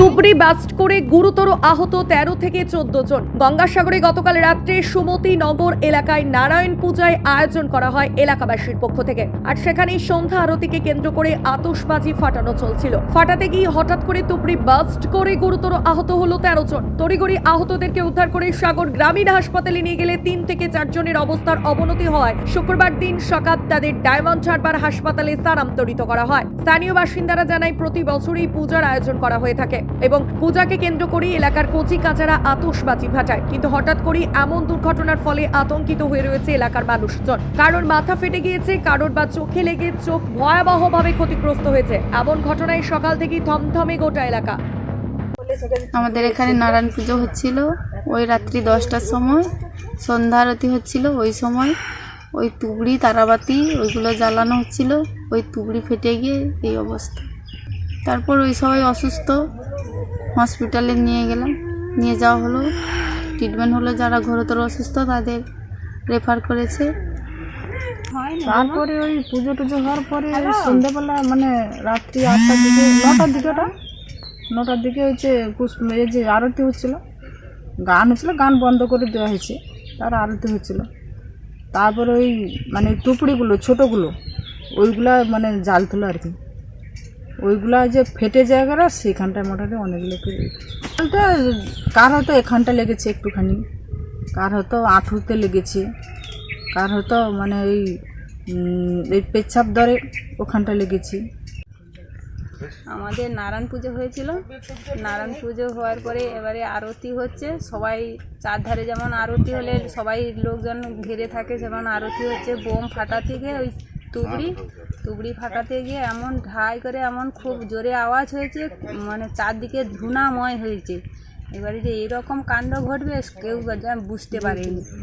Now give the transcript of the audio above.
তুবড়ি blast করে গুরুতর আহত 13 থেকে 14 জন। গঙ্গাসাগরে গতকাল রাত্রে সুমতি নগর এলাকায় নারায়ণ পূজায় আয়োজন করা হয় এলাকাবাসীর পক্ষ থেকে। আর সেখানেই সন্ধ্যা আরতিকে কেন্দ্র করে আতশবাজি ফাটানো চলছিল। ফাটাতে গিয়ে হঠাৎ করে তুবড়ি ব্লাস্ট করে গুরুতর আহত হলো 13 জন। তড়িঘড়ি আহতদেরকে উদ্ধার করে সাগর গ্রামীণ হাসপাতালে নিয়ে গেলে 3 থেকে 4 জনের অবস্থার অবনতি হওয়ায় শুক্রবার দিন সকাল তাদের ডায়মন্ড হারবার হাসপাতালে স্থানান্তরিত করা হয়। স্থানীয় বাসিন্দারা জানায় প্রতি বছরই পূজার আয়োজন করা হয়ে থাকে এবং পূজাকে কেন্দ্র করে এলাকার কচি কাচারা আতশবাজি ফাটায়। কিন্তু হঠাৎ করে এমন দুর্ঘটনার ফলে আতঙ্কিত হয়ে রয়েছে এলাকার মানুষজন। কারোর মাথা ফেটে গিয়েছে, কারোর বা চোখে লেগে চোখ ভয়াবহভাবে ক্ষতিগ্রস্ত হয়েছে। এমন ঘটনায় সকাল থেকেই থমথমে গোটা এলাকা। আমাদের এখানে নারায়ণ পুজো হচ্ছিল, ওই রাত্রি 10টার সময় সন্ধ্যা আরতি হচ্ছিল। ওই সময় ওই তুবড়ি তারাবাতি ওইগুলো জ্বালানো হচ্ছিল, ওই তুবড়ি ফেটে গিয়ে এই অবস্থা। তারপর ওই সবাই অসুস্থ, হসপিটালে নিয়ে যাওয়া হলো, ট্রিটমেন্ট হলো। যারা ঘোরতর অসুস্থ তাদের রেফার করেছে। তারপরে ওই পুজো টুজো হওয়ার পরে সন্ধ্যাবেলা মানে রাত্রি 8টার দিকে 9টার দিকে হচ্ছে এই যে আরতি হচ্ছিল, গান হচ্ছিল, গান বন্ধ করে দেওয়া হয়েছে, তার আরতি হচ্ছিল। তারপরে ওই মানে টুকরিগুলো ছোটোগুলো ওইগুলা মানে জ্বালছিল আর কি, ওইগুলা যে ফেটে জায়গাটা সেখানটায় মোটামুটি অনেকগুলো বলতে কার হয়তো এখানটা লেগেছে একটুখানি, কার হয়তো আঁঠুতে লেগেছে, কার হয়তো মানে এই পেচ্ছাপ ধরে ওখানটা লেগেছে। আমাদের নারায়ণ পুজো হয়েছিল, নারায়ণ পুজো হওয়ার পরে এবারে আরতি হচ্ছে। সবাই চারধারে যেমন আরতি হলে সবাই লোকজন ঘিরে থাকে, যেমন আরতি হচ্ছে। বোম ফাটাতে গিয়ে ওই তুবড়ি ফাটাতে গিয়ে এমন ঢাই করে এমন খুব জোরে আওয়াজ হয়েছে, মানে চারদিকে ধুনাময় হয়েছে। এবারে যে এরকম কাণ্ড ঘটবে কেউ বুঝতে পারেনি।